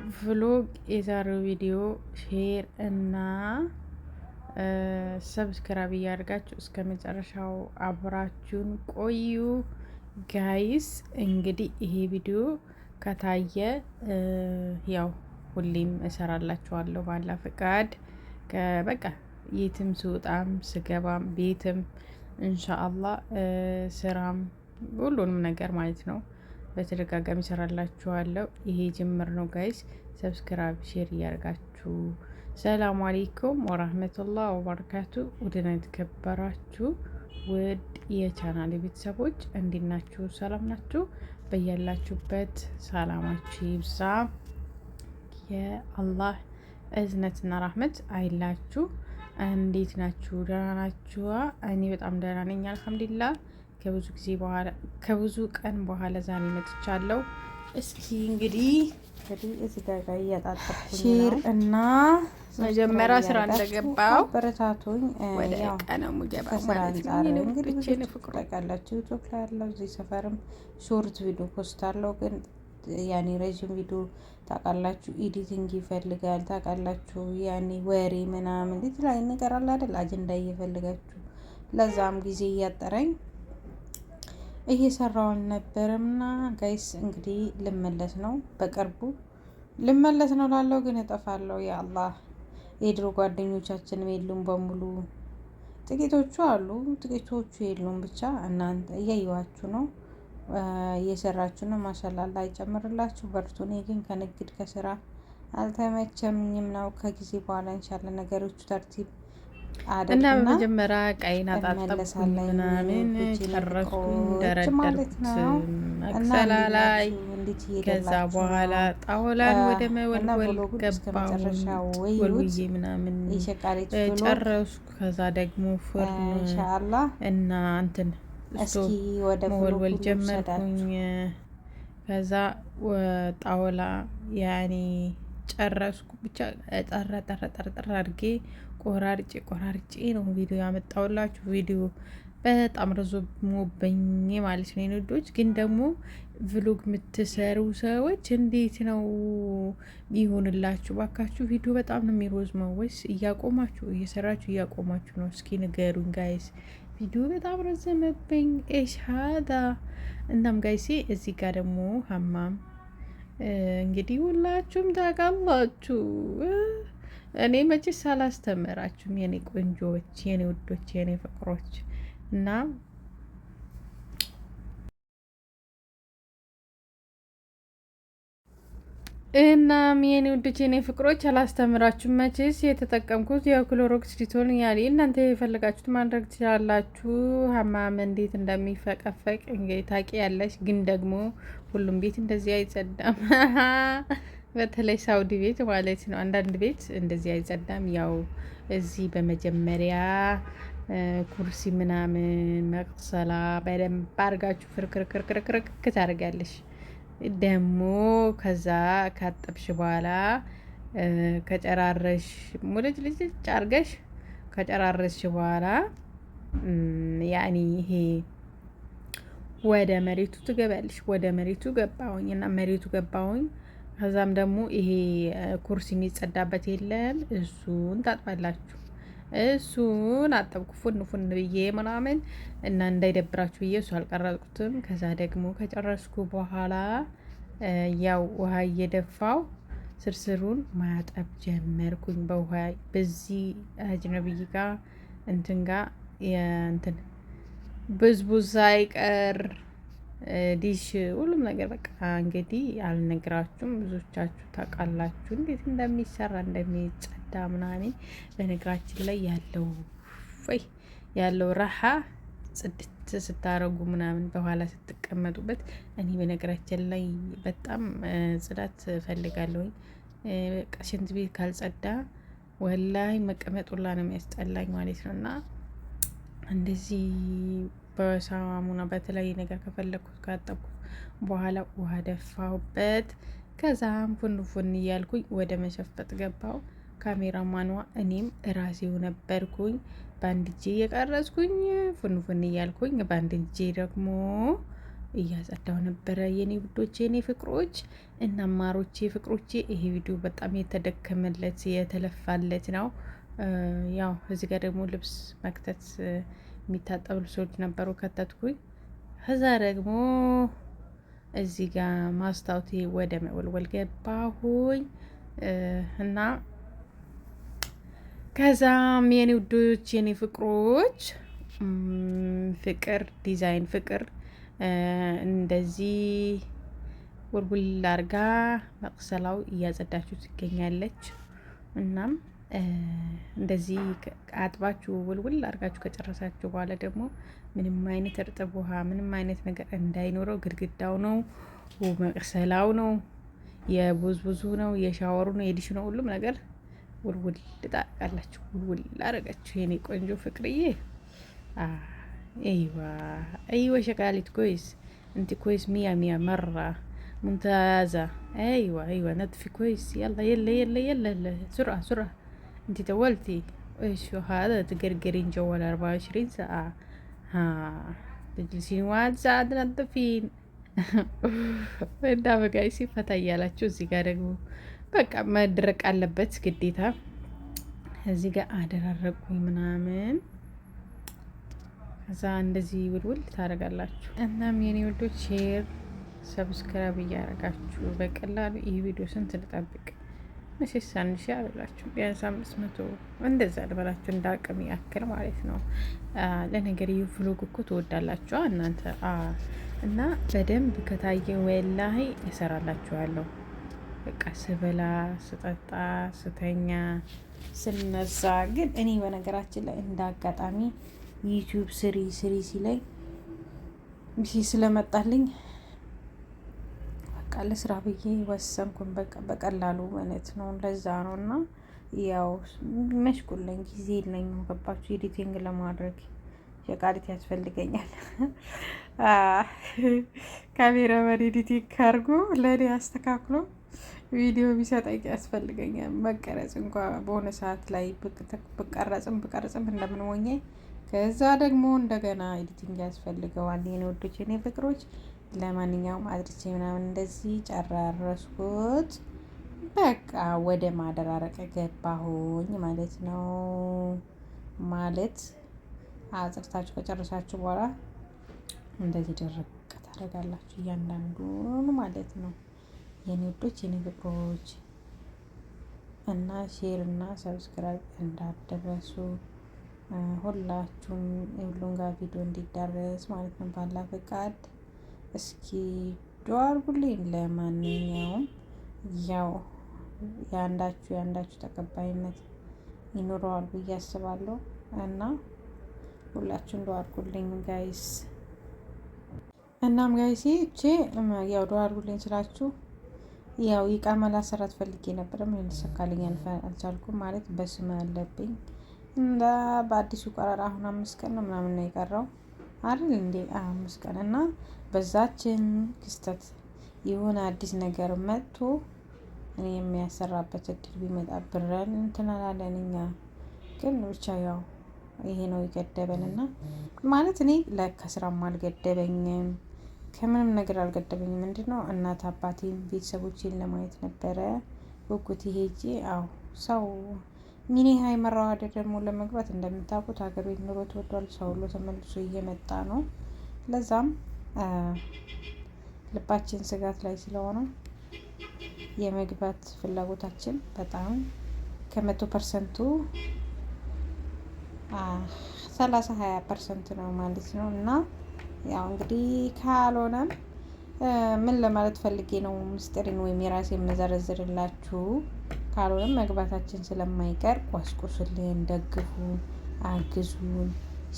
ቭሎግ የዛሬው ቪዲዮ ሼር እና ሰብስክራይብ እያደርጋችሁ እስከ መጨረሻው አብራችሁን ቆዩ ጋይስ። እንግዲህ ይሄ ቪዲዮ ከታየ ያው ሁሌም እሰራላችኋለሁ ባላ ፈቃድ በቃ የትም ስወጣም ስገባም ቤትም ኢንሻአላህ ስራም ሁሉንም ነገር ማለት ነው በተደጋጋሚ እሰራላችኋለሁ። ይሄ ጅምር ነው ጋይስ። ሰብስክራይብ ሼር እያደርጋችሁ ሰላም አለይኩም ወራህመቱላህ ወበረካቱ። ውድና የተከበራችሁ ውድ የቻናል ቤተሰቦች እንዴት ናችሁ? ሰላም ናችሁ? በያላችሁበት ሰላማችሁ ይብዛ። የአላህ እዝነትና ራህመት አይላችሁ። እንዴት ናችሁ? ደህና ናችሁ? እኔ በጣም ደህና ነኝ አልሐምዱሊላህ። ከብዙ ቀን በኋላ ዛሬ መጥቻለሁ። እስኪ እንግዲህ እዚህ ጋር እያጣጠፍኩኝ ሼር እና መጀመሪያ ስራ እንደገባው በረታቱኝ። ወደ ቀነሙ ገባ ማለት ነው። እንግዲህ ብዙ ታውቃላችሁ ዩቲዩብ ላይ ያለው እዚህ ሰፈርም ሾርት ቪዲዮ ፖስት አለው፣ ግን ያኔ ረዥም ቪዲዮ ታውቃላችሁ ኤዲቲንግ ይፈልጋል። ታውቃላችሁ ያኔ ወሬ ምናምን የተለያየ ነገር አለ አይደል? አጀንዳ እየፈልጋችሁ ለዛም ጊዜ እያጠረኝ እየሰራው አልነበረምና ጋይስ እንግዲህ ልመለስ ነው፣ በቅርቡ ልመለስ ነው ላለው ግን እጠፋለሁ። የአላህ የድሮ ጓደኞቻችንም የሉም በሙሉ፣ ጥቂቶቹ አሉ፣ ጥቂቶቹ የሉም። ብቻ እናንተ እያየዋችሁ ነው፣ እየሰራችሁ ነው። ማሻላላ አይጨምርላችሁ፣ በርቱ። እኔ ግን ከንግድ ከስራ አልተመቸምኝም ነው። ከጊዜ በኋላ ኢንሻአላህ ነገሮቹ ተርቲብ እና በመጀመሪያ ቀይን አጣጣብኩኝ ምናምን ጨረስኩኝ፣ ደረደርኩት መክሰላ ላይ። ከዛ በኋላ ጣውላን ወደ መወልወል ገባሁ፣ ወልውዬ ምናምን ጨረስኩ። ከዛ ደግሞ ፍርን እና እንትን መወልወል ጀመርኩኝ። ከዛ ጣውላ ያኔ ጨረስኩ። ብቻ ጠራ አድርጌ ቆራርጬ ነው ቪዲዮ ያመጣውላችሁ። ቪዲዮ በጣም ረዝሞብኝ ማለት ነው የንዶች። ግን ደግሞ ቭሎግ የምትሰሩ ሰዎች እንዴት ነው ይሆንላችሁ? ባካችሁ ቪዲዮ በጣም ነው የሚሮዝመው። ወይስ እያቆማችሁ እየሰራችሁ እያቆማችሁ ነው? እስኪ ንገሩኝ ጋይስ። ቪዲዮ በጣም ረዘመብኝ። ኤሻዳ እናም ጋይሴ እዚህ ጋር ደግሞ ሀማም እንግዲህ ሁላችሁም ታውቃላችሁ። እኔ መቼስ አላስተምራችሁም የኔ ቆንጆዎች፣ የኔ ውዶች፣ የኔ ፍቅሮች እና እናም የኔ ውዶች፣ የኔ ፍቅሮች አላስተምራችሁም መቼስ። የተጠቀምኩት የክሎሮክስ ዲቶል ያሌ እናንተ የፈለጋችሁት ማድረግ ትችላላችሁ። ሀማም እንዴት እንደሚፈቀፈቅ እንግዲህ ታውቂያለሽ። ግን ደግሞ ሁሉም ቤት እንደዚህ አይጸዳም። በተለይ ሳውዲ ቤት ማለት ነው። አንዳንድ ቤት እንደዚህ አይጸዳም። ያው እዚህ በመጀመሪያ ኩርሲ ምናምን መቅሰላ በደንብ አድርጋችሁ ፍርክርክርክርክ ታደርጋለሽ። ደግሞ ከዛ ካጠብሽ በኋላ ከጨራረሽ ሙልጭ ልጭ አርገሽ ከጨራረሽ በኋላ ያኔ ይሄ ወደ መሬቱ ትገባለሽ። ወደ መሬቱ ገባሁኝ እና መሬቱ ገባሁኝ። ከዛም ደግሞ ይሄ ኩርሲ የሚጸዳበት የለም፣ እሱን ታጥባላችሁ። እሱን አጠብኩ ፉን ብዬ ምናምን እና እንዳይደብራችሁ ብዬ እሱ አልቀረጥኩትም። ከዛ ደግሞ ከጨረስኩ በኋላ ያው ውሃ እየደፋው ስርስሩን ማጠብ ጀመርኩኝ በውሃ በዚህ አጅነብይ ጋር እንትን ጋር እንትን ብዝቡዝ ሳይቀር ዲሽ ሁሉም ነገር በቃ እንግዲህ አልነግራችሁም። ብዙዎቻችሁ ታውቃላችሁ እንዴት እንደሚሰራ እንደሚጸዳ ምናምን። በነገራችን ላይ ያለው ረሃ ጽድት ስታረጉ ምናምን በኋላ ስትቀመጡበት። እኔ በነገራችን ላይ በጣም ጽዳት ፈልጋለሁኝ። በቃ ሽንት ቤት ካልጸዳ ወላይ መቀመጡላ ነው የሚያስጠላኝ ማለት ነው። እና እንደዚህ በሳሙና በተለያየ ነገር ከፈለኩት ካጠብኩት በኋላ ውሃ ደፋሁበት። ከዛም ፉን እያልኩኝ ወደ መሸፈጥ ገባው። ካሜራማኗ እኔም እራሴው ነበርኩኝ። በአንድ እጄ እየቀረጽኩኝ ፉን እያልኩኝ፣ በአንድ እጄ ደግሞ እያጸዳው ነበረ የኔ ውዶች፣ የኔ ፍቅሮች እና ማሮቼ ፍቅሮቼ። ይሄ ቪዲዮ በጣም የተደከመለት የተለፋለት ነው። ያው እዚህ ጋር ደግሞ ልብስ መክተት የሚታጠቡ ልብሶች ነበሩ፣ ከተትኩኝ። ከዛ ደግሞ እዚህ ጋር ማስታወቴ ወደ መወልወል ገባሁኝ እና ከዛም የኔ ውዶች የኔ ፍቅሮች ፍቅር ዲዛይን ፍቅር እንደዚህ ውልውል አርጋ መቅሰላው እያጸዳችሁ ትገኛለች። እናም እንደዚህ አጥባችሁ ውልውል አርጋችሁ ከጨረሳችሁ በኋላ ደግሞ ምንም አይነት እርጥብ ውሃ ምንም አይነት ነገር እንዳይኖረው ግድግዳው ነው መቅሰላው ነው የቡዝቡዙ ነው የሻወሩ ነው የዲሽ ነው ሁሉም ነገር ውልውል ታረጋላችሁ። ውልውል አረጋችሁ የኔ ቆንጆ ፍቅርዬ። ايوه شغالة كويس انت كويس مية مية مرة ممتازة. ايوه نظفي كويس. يلا يلا يلا يلا, يلا. سرعة سرعة. انت طولتي. ايش هذا تقرقرين جوال 24 ساعة. ها تجلسين 1 ساعة تنظفين እና በቃ ሲፈታ እያላችሁ እዚህ ጋር ደግሞ በቃ መድረቅ አለበት ግዴታ። እዚህ ጋር አደራረቁኝ ምናምን ከዛ እንደዚህ ውልውል ታደርጋላችሁ። እናም የኔ ወዶች ሼር ሰብስክራይብ እያደረጋችሁ በቀላሉ ይህ ቪዲዮ ስንት ልጠብቅ መቼስ አንድ ሺህ አበላችሁ ቢያንስ 500 እንደዛ ልበላችሁ እንደ አቅም ያክል ማለት ነው። ለነገር ይህ ፍሎግ እኮ ትወዳላችሁ እናንተ እና በደንብ ከታየ ወላሂ እሰራላችኋለሁ። በቃ ስበላ ስጠጣ ስተኛ ስነሳ። ግን እኔ በነገራችን ላይ እንደ አጋጣሚ ዩቲዩብ ስሪ ሲለኝ ስለመጣልኝ በቃ ለስራ ብዬ ወሰንኩን። በቃ በቀላሉ ማለት ነው። ለዛ ነው እና ያው መሽቁለኝ ጊዜ የለኝም። ገባችሁ? ኤዲቲንግ ለማድረግ የቃሊት ያስፈልገኛል። ካሜራማን ኤዲቲንግ ካርጎ ለእኔ አስተካክሎ ቪዲዮ ቢሰጠኝ ያስፈልገኛል። መቀረጽ እንኳ በሆነ ሰዓት ላይ ብቀረጽም እንደምን ሆኜ ከዛ ደግሞ እንደገና ኤዲቲንግ ያስፈልገዋል። የኔ ወዶች የኔ ፍቅሮች፣ ለማንኛውም አድርቼ ምናምን እንደዚህ ጨራረስኩት። በቃ ወደ ማደራረቅ ገባሁኝ ማለት ነው። ማለት አጽርታችሁ ከጨረሳችሁ በኋላ እንደዚህ ደረቅ ታደርጋላችሁ እያንዳንዱን ማለት ነው። የኔ ወዶች የኔ ፍቅሮች እና ሼር እና ሰብስክራይብ እንዳትረሱ ሁላችሁም የሁሉም ጋር ቪዲዮ እንዲዳረስ ማለት ነው። ባላ ፈቃድ እስኪ ዱአ አድርጉልኝ። ለማንኛውም ያው የአንዳችሁ ተቀባይነት ይኖረዋል ብዬ አስባለሁ እና ሁላችሁም ዱአ አድርጉልኝ ጋይስ። እናም ጋይስ እቺ ያው ዱአ አድርጉልኝ ስላችሁ ያው ይቃማ ላሰራት ፈልጌ ነበር። ምን ተሰካልኝ አልቻልኩም ማለት በስም አለብኝ እንዳ በአዲሱ ቀረራ አሁን 5 ቀን ነው ምናምን ነው የቀረው አይደል እንዴ? 5 ቀን እና በዛችን ክስተት የሆነ አዲስ ነገር መጥቶ እኔ የሚያሰራበት እድል ቢመጣ ብረን እንትን አላለን እኛ። ግን ብቻ ያው ይሄ ነው የገደበንና ማለት እኔ ለከስራም አልገደበኝም ከምንም ነገር አልገደበኝም። ምንድነው እናት አባቴን ቤተሰቦቼን ለማየት ነበረ ጉጉት ሄጄ። ሰው ሚኒ ሀይ መራዋደ ደግሞ ለመግባት እንደምታውቁት ሀገር ቤት ኑሮ ተወዷል። ሰው ሁሉ ተመልሶ እየመጣ ነው። ለዛም ልባችን ስጋት ላይ ስለሆነ የመግባት ፍላጎታችን በጣም ከ100% 30-20% ነው ማለት ነው። እና ያው እንግዲህ ካልሆነም ምን ለማለት ፈልጌ ነው ምስጢርን ወይም የራሴ መዘረዝርላችሁ። ካልሆነም መግባታችን ስለማይቀር ቆስቁሱልን፣ ደግፉን፣ አግዙን።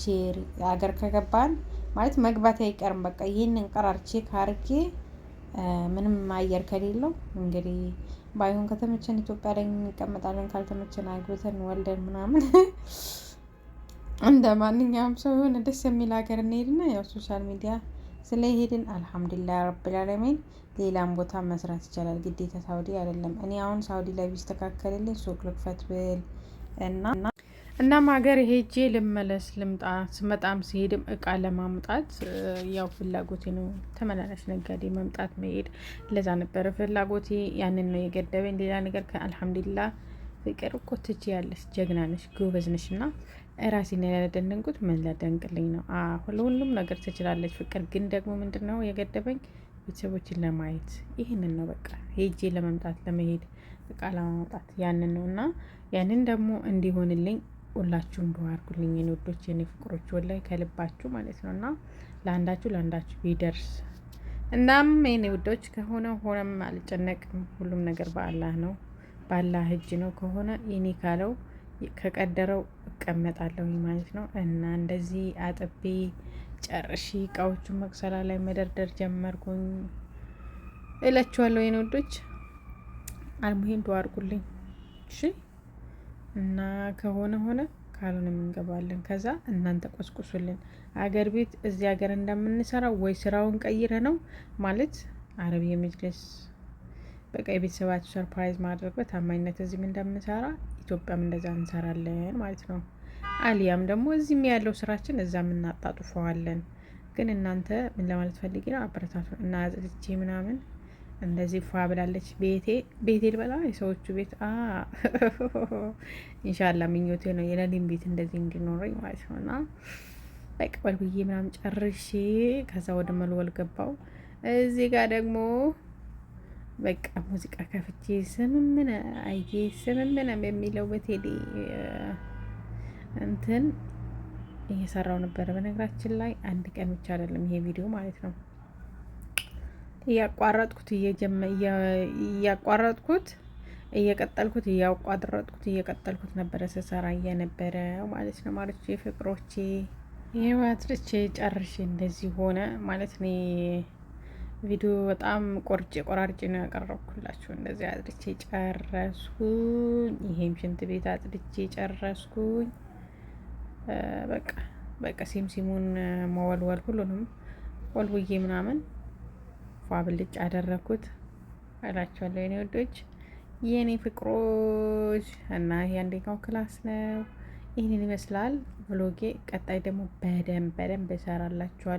ሼር አገር ከገባን ማለት መግባት አይቀርም። በቃ ይህንን ቀራርቼ ካርጌ ምንም አየር ከሌለው እንግዲህ ባይሆን ከተመቸን ኢትዮጵያ ላይ እንቀመጣለን፣ ካልተመቸን አግብተን ወልደን ምናምን እንደ ማንኛውም ሰው የሆነ ደስ የሚል ሀገር እንሄድና ያው ሶሻል ሚዲያ ስለሄድን አልሐምዱሊላህ ረብል ዓለሚን ሌላም ቦታ መስራት ይቻላል። ግዴታ ሳውዲ አይደለም። እኔ አሁን ሳውዲ ላይ ቢስተካከልልኝ ሱቅ ልክፈት ብል እናም ሀገር ሄጄ ልመለስ ልምጣ ስመጣም ሲሄድም እቃ ለማምጣት ያው ፍላጎቴ ነው። ተመላላሽ ነጋዴ መምጣት መሄድ ለዛ ነበረ ፍላጎቴ። ያንን ነው የገደበኝ። ሌላ ነገር ከአልሐምዱሊላህ ፍቅር እኮ ትችያለሽ፣ ጀግና ነሽ፣ ጎበዝ ነሽ እና ራሴን ያደነንኩት ምን ላደንቅልኝ ነው? ሁሉም ነገር ትችላለች ፍቅር። ግን ደግሞ ምንድን ነው የገደበኝ? ቤተሰቦችን ለማየት ይህንን ነው በቃ ሄጄ ለመምጣት ለመሄድ እቃ ለማውጣት ያንን ነው እና ያንን ደግሞ እንዲሆንልኝ ሁላችሁም ዱዓ አድርጉልኝ የኔ ውዶች የኔ ፍቅሮች፣ ወላይ ከልባችሁ ማለት ነው እና ለአንዳችሁ ቢደርስ። እናም የኔ ውዶች ከሆነ ሆነም አልጨነቅም። ሁሉም ነገር በአላህ ነው፣ በአላህ እጅ ነው። ከሆነ የኔ ካለው ከቀደረው እቀመጣለሁ ማለት ነው እና እንደዚህ አጥቤ ጨርሺ እቃዎቹን መቅሰላ ላይ መደርደር ጀመርኩኝ እላችኋለሁ የኔ ውዶች። አልሙሄም ዱዓ አድርጉልኝ እሺ። እና ከሆነ ሆነ ካልሆነ እንገባለን። ከዛ እናንተ ቆስቁሱልን። አገር ቤት እዚህ ሀገር እንደምንሰራው ወይ ስራውን ቀይረ ነው ማለት አረብ የመጅለስ በቃ የቤተሰባችሁ ሰርፕራይዝ ማድረግ በታማኝነት እዚህም እንደምንሰራ ኢትዮጵያም እንደዛ እንሰራለን ማለት ነው። አሊያም ደግሞ እዚህም ያለው ስራችን እዛም እናጣጥፈዋለን። ግን እናንተ ምን ለማለት ፈልጌ ነው? አበረታቱ እና አጽድቼ ምናምን እንደዚህ ፏ ብላለች ቤቴ ልበላ የሰዎቹ ቤት ኢንሻአላ ምኞቴ ነው የለኔም ቤት እንደዚህ እንዲኖረኝ ማለት ነው። እና በቃ ወልብዬ ምናምን ጨርሼ ከዛ ወደ መልወል ገባው። እዚህ ጋር ደግሞ በቃ ሙዚቃ ከፍቼ ስምምነ በሚለው በቴዲ እንትን እየሰራው ነበረ። በነገራችን ላይ አንድ ቀን ብቻ አይደለም ይሄ ቪዲዮ ማለት ነው። እየቀጠልኩት ነበረ ስሰራ እየነበረ ማለት ነው ማለት የፍቅሮቼ የዋትርቼ ጨርሼ እንደዚህ ሆነ ማለት ነው። ቪዲዮ በጣም ቆራርጬ ነው ያቀረብኩላችሁ። እንደዚህ አጽድቼ ጨረስኩኝ። ይሄም ሽንት ቤት አጽድቼ ጨረስኩኝ። በቃ ሲሙን መወልወል ሁሉንም ወልውዬ ምናምን ፏ ብልጭ አደረኩት እላችኋለሁ የኔ ወዶች የኔ ፍቅሮች። እና ይሄ አንደኛው ክላስ ነው። ይህንን ይመስላል ብሎጌ። ቀጣይ ደግሞ በደንብ እሰራላችኋለሁ።